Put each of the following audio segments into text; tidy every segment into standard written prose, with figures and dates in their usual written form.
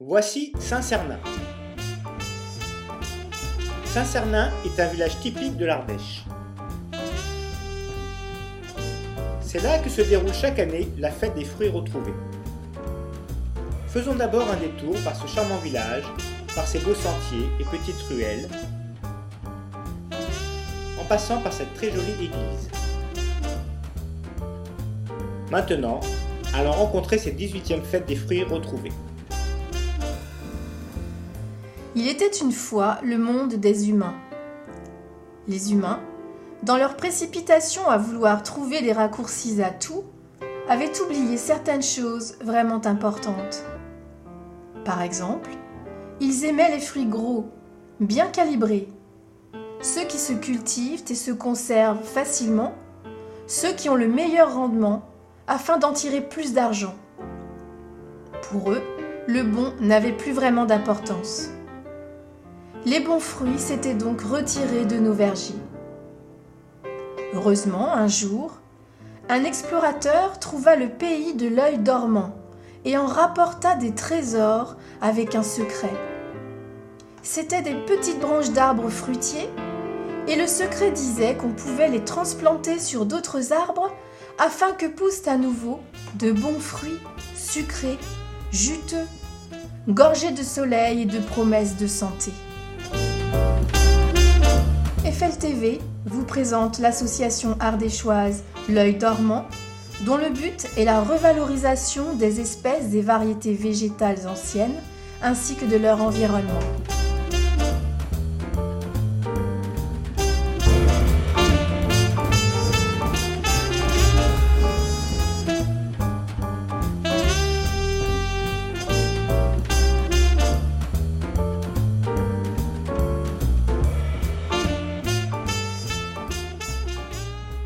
Voici Saint-Cernin. Saint-Cernin est un village typique de l'Ardèche. C'est là que se déroule chaque année la fête des fruits retrouvés. Faisons d'abord un détour par ce charmant village, par ses beaux sentiers et petites ruelles, en passant par cette très jolie église. Maintenant, allons rencontrer cette 18e fête des fruits retrouvés. Il était une fois le monde des humains. Les humains, dans leur précipitation à vouloir trouver des raccourcis à tout, avaient oublié certaines choses vraiment importantes. Par exemple, ils aimaient les fruits gros, bien calibrés, ceux qui se cultivent et se conservent facilement, ceux qui ont le meilleur rendement afin d'en tirer plus d'argent. Pour eux, le bon n'avait plus vraiment d'importance. Les bons fruits s'étaient donc retirés de nos vergers. Heureusement, un jour, un explorateur trouva le pays de l'œil dormant et en rapporta des trésors avec un secret. C'étaient des petites branches d'arbres fruitiers et le secret disait qu'on pouvait les transplanter sur d'autres arbres afin que poussent à nouveau de bons fruits sucrés, juteux, gorgés de soleil et de promesses de santé. Eiffel TV vous présente l'association ardéchoise L'œil dormant, dont le but est la revalorisation des espèces des variétés végétales anciennes ainsi que de leur environnement.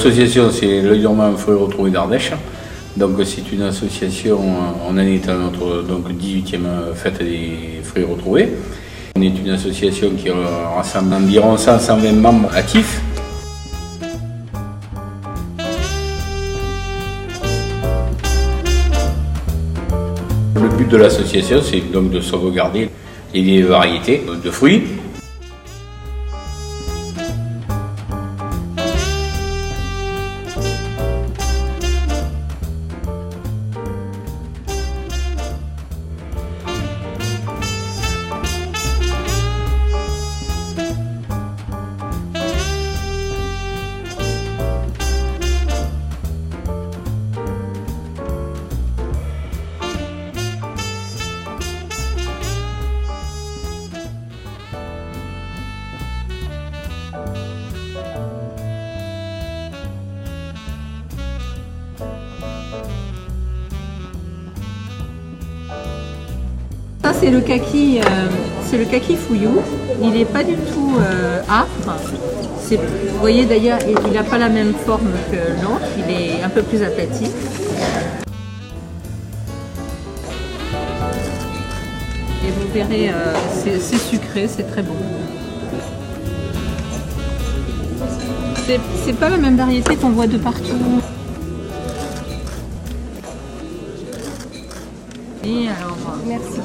L'association, c'est l'œil dormant fruits retrouvés d'Ardèche. Donc c'est une association, on en est à notre 18e fête des fruits retrouvés. On est une association qui rassemble environ 120 membres actifs. Le but de l'association, c'est donc de sauvegarder les variétés de fruits. Ça c'est le kaki fouillou. Il n'est pas du tout âpre. Vous voyez d'ailleurs, il n'a pas la même forme que l'autre. Il est un peu plus aplati. Et vous verrez, c'est sucré, c'est très bon. C'est pas la même variété qu'on voit de partout. Et alors, merci.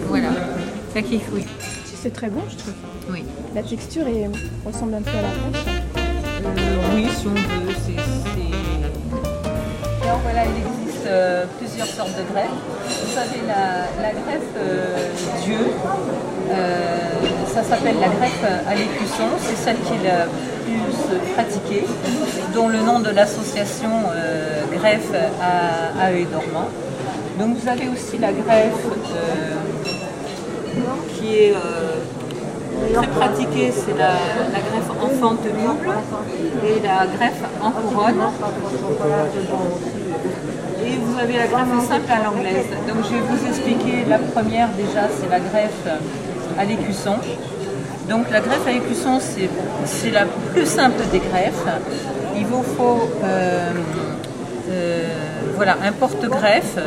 Voilà, kaki fouillou. C'est très bon, je trouve. Oui. La texture ressemble un peu à la pêche. Oui, si on veut. Alors voilà, il existe plusieurs sortes de greffes. Vous savez, la greffe Dieu, ça s'appelle la greffe à l'écusson. C'est celle qui est la plus pratiquée, dont le nom de l'association greffe à œil dormant. Donc vous avez aussi la greffe qui est très pratiquée, c'est la greffe enfante double et la greffe en couronne. Et vous avez la greffe simple à l'anglaise. Donc je vais vous expliquer la première déjà, c'est la greffe à l'écusson. Donc la greffe à l'écusson, c'est la plus simple des greffes. Il vous faut voilà, un porte-greffe,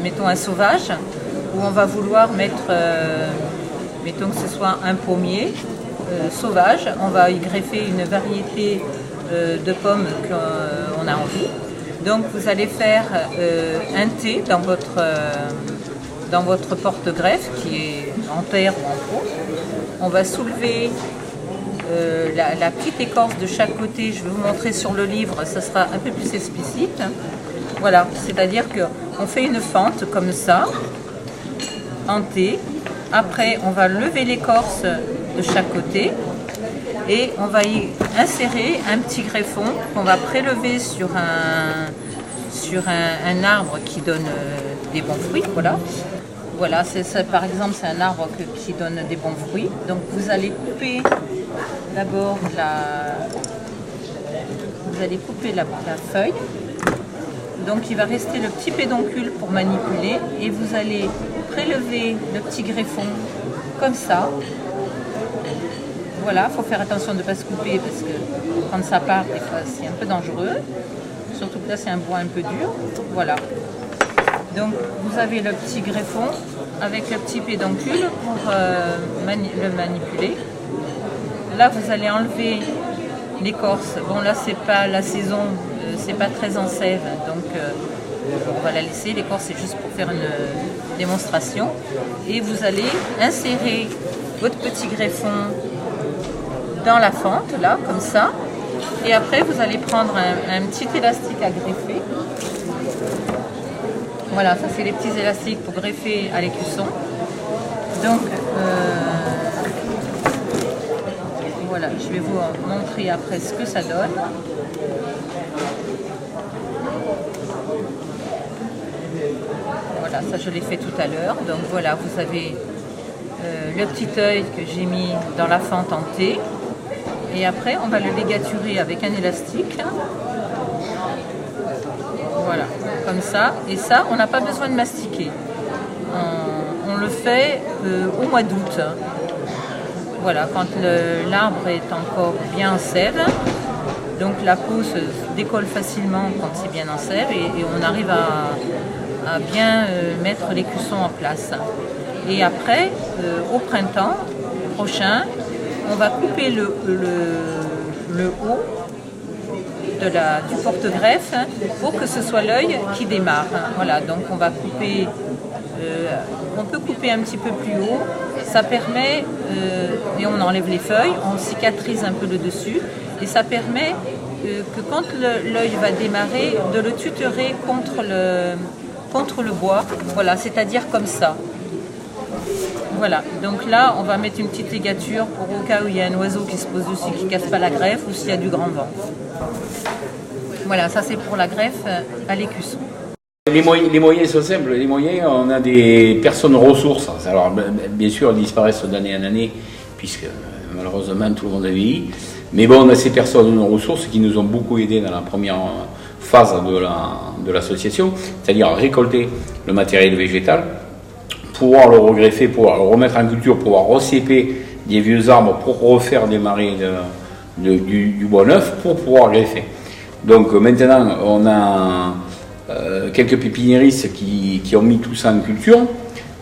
mettons un sauvage, où on va vouloir mettre, mettons que ce soit un pommier sauvage, on va y greffer une variété de pommes qu'on a envie. Donc vous allez faire un thé dans votre dans votre porte-greffe qui est en terre ou en pot. On va soulever la petite écorce de chaque côté. Je vais vous montrer sur le livre, ça sera un peu plus explicite. Voilà, c'est-à-dire qu'on fait une fente comme ça, en T. Après, on va lever l'écorce de chaque côté et on va y insérer un petit greffon qu'on va prélever sur un arbre qui donne des bons fruits. Voilà, par exemple, c'est un arbre qui donne des bons fruits. Donc, vous allez couper d'abord la feuille. Donc il va rester le petit pédoncule pour manipuler et vous allez prélever le petit greffon comme ça. Voilà, il faut faire attention de ne pas se couper parce que quand ça part, des fois c'est un peu dangereux. Surtout que là c'est un bois un peu dur. Voilà. Donc vous avez le petit greffon avec le petit pédoncule pour le manipuler. Là vous allez enlever l'écorce. Bon là c'est pas la saison. C'est pas très en sève, donc on va la laisser. L'écorce, c'est juste pour faire une démonstration. Et vous allez insérer votre petit greffon dans la fente, là, comme ça. Et après, vous allez prendre un petit élastique à greffer. Voilà, ça c'est les petits élastiques pour greffer à l'écusson. Donc, voilà, je vais vous montrer après ce que ça donne. Voilà, ça je l'ai fait tout à l'heure. Donc voilà, vous avez le petit œil que j'ai mis dans la fente en T. Et après, on va le ligaturer avec un élastique. Voilà, comme ça. Et ça, on n'a pas besoin de mastiquer. On le fait au mois d'août. Voilà, quand l'arbre est encore bien en sève. Donc la peau se décolle facilement quand c'est bien en sève et on arrive à bien mettre l'écusson en place. Et après, au printemps prochain, on va couper le haut du porte-greffe pour que ce soit l'œil qui démarre. Voilà, donc on va couper, on peut couper un petit peu plus haut. Ça permet, et on enlève les feuilles, on cicatrise un peu le dessus, et ça permet que quand l'œil va démarrer, de le tutorer contre le bois, voilà, c'est-à-dire comme ça. Voilà, donc là, on va mettre une petite ligature pour au cas où il y a un oiseau qui se pose dessus, qui ne casse pas la greffe, ou s'il y a du grand vent. Voilà, ça c'est pour la greffe à l'écusson. Les moyens sont simples. Les moyens, on a des personnes ressources. Alors, bien sûr, elles disparaissent d'année en année, puisque malheureusement tout le monde a vieilli. Mais bon, on a ces personnes ressources qui nous ont beaucoup aidés dans la première phase de l'association, c'est-à-dire récolter le matériel végétal, pouvoir le regreffer, pouvoir le remettre en culture, pouvoir recéper des vieux arbres pour refaire des marais du bois neuf pour pouvoir greffer. Donc maintenant, on a quelques pépiniéristes qui ont mis tout ça en culture.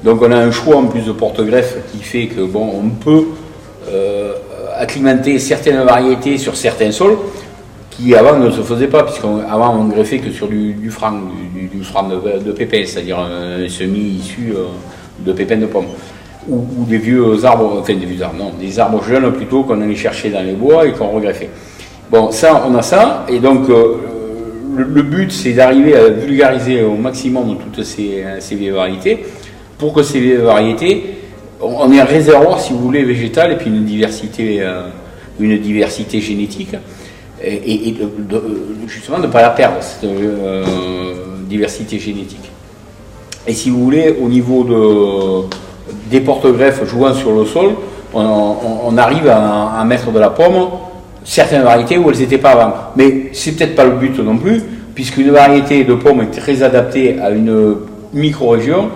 Donc on a un choix en plus de porte-greffe qui fait que bon, on peut acclimater certaines variétés sur certains sols qui avant ne se faisaient pas, puisqu'avant on greffait que sur du franc de pépins, c'est-à-dire un semis issu de pépins de pommes. Ou des vieux arbres, enfin des vieux arbres, non, des arbres jeunes plutôt qu'on allait chercher dans les bois et qu'on regreffait. Bon, ça, on a ça, et donc le but c'est d'arriver à vulgariser au maximum toutes ces vieilles variétés, pour que ces vieilles variétés, on ait un réservoir, si vous voulez, végétal, et puis une diversité génétique, et justement de ne pas la perdre, cette diversité génétique. Et si vous voulez, au niveau des porte-greffes jouant sur le sol, on arrive à mettre de la pomme, certaines variétés où elles n'étaient pas avant. Mais c'est peut-être pas le but non plus, puisqu'une variété de pomme est très adaptée à une micro-région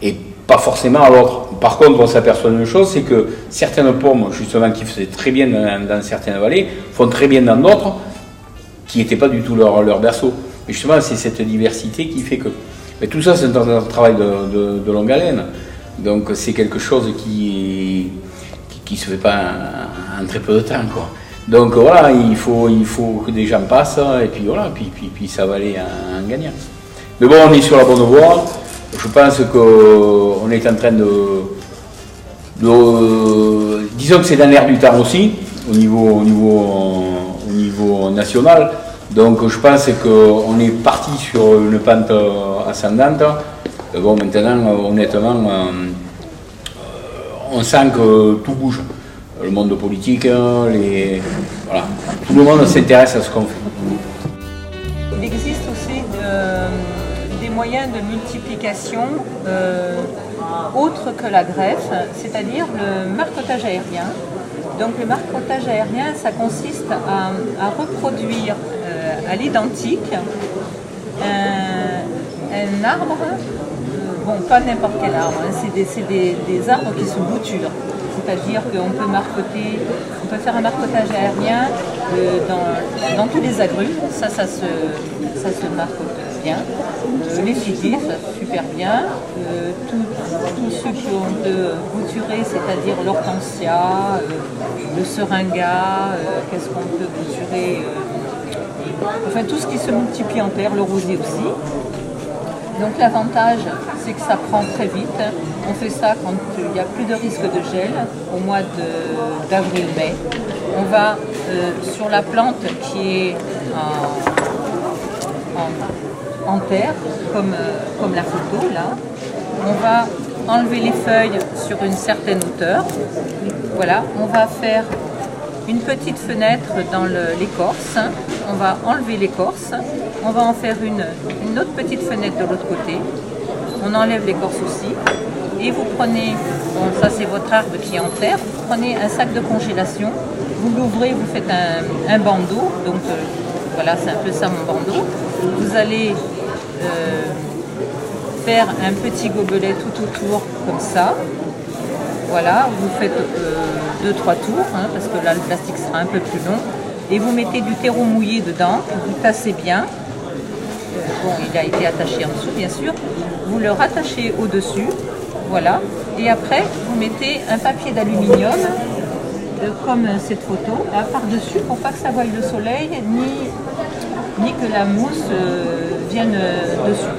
et pas forcément à l'autre. Par contre, on s'aperçoit d'une chose, c'est que certaines pommes, justement, qui faisaient très bien dans certaines vallées, font très bien dans d'autres qui n'étaient pas du tout leur berceau. Et justement, c'est cette diversité qui fait que... Mais tout ça, c'est un travail de longue haleine. Donc, c'est quelque chose qui ne se fait pas en très peu de temps, quoi. Donc voilà, il faut que des gens passent, et puis voilà, puis ça va aller en gagnant. Mais bon, on est sur la bonne voie, Je pense qu'on est en train disons que c'est dans l'air du temps aussi, au niveau national. Donc je pense qu'on est parti sur une pente ascendante. Bon, maintenant, honnêtement, on sent que tout bouge. Le monde politique, voilà. Tout le monde s'intéresse à ce qu'on fait. Il existe aussi des moyens de multiplication autres que la greffe, c'est-à-dire le marcottage aérien. Donc le marcottage aérien, ça consiste à reproduire à l'identique un arbre, bon pas n'importe quel arbre, hein, c'est des arbres qui se bouturent. C'est-à-dire qu'on peut faire un marcotage aérien dans tous les agrumes, ça se marcote bien. Les figuiers, ça super bien. Tous ceux qui ont de bouturer, c'est-à-dire l'hortensia, le seringa, qu'est-ce qu'on peut bouturer, enfin tout ce qui se multiplie en terre, le rosier aussi. Donc l'avantage, c'est que ça prend très vite. On fait ça quand il n'y a plus de risque de gel, au mois d'avril-mai. On va sur la plante qui est en terre, comme la photo là. On va enlever les feuilles sur une certaine hauteur. Voilà, on va faire une petite fenêtre dans l'écorce. On va enlever l'écorce. On va en faire une autre petite fenêtre de l'autre côté. On enlève l'écorce aussi. Et vous prenez, bon, ça c'est votre arbre qui est en terre, vous prenez un sac de congélation, vous l'ouvrez, vous faites un bandeau. Donc voilà, c'est un peu ça mon bandeau. Vous allez faire un petit gobelet tout autour comme ça. Voilà, vous faites 2-3 tours, hein, parce que là le plastique sera un peu plus long. Et vous mettez du terreau mouillé dedans, vous tassez bien. Bon, il a été attaché en dessous, bien sûr. Vous le rattachez au-dessus, voilà. Et après, vous mettez un papier d'aluminium, comme cette photo, là, par-dessus, pour pas que ça voie le soleil, ni que la mousse vienne dessus.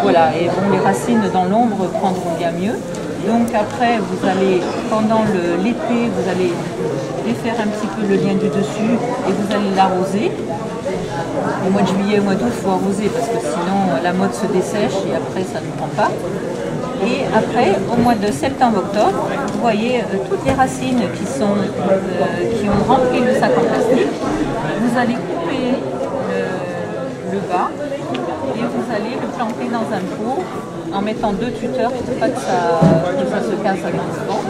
Voilà, et bon, les racines dans l'ombre prendront bien mieux. Donc après, vous allez, pendant l'été, vous allez défaire un petit peu le lien du dessus et vous allez l'arroser. Au mois de juillet, au mois d'août, il faut arroser parce que sinon la motte se dessèche et après ça ne prend pas. Et après, au mois de septembre-octobre, vous voyez toutes les racines qui ont rempli le sac en plastique. Vous allez couper le bas et vous allez le planter dans un pot en mettant 2 tuteurs pour pas que ça se casse avec le vent.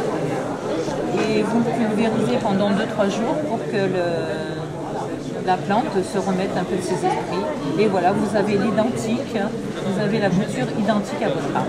Et vous pulvérisez pendant 2-3 jours pour que la plante se remette un peu de ses esprits. Et voilà, vous avez l'identique, vous avez la bouture identique à votre arbre.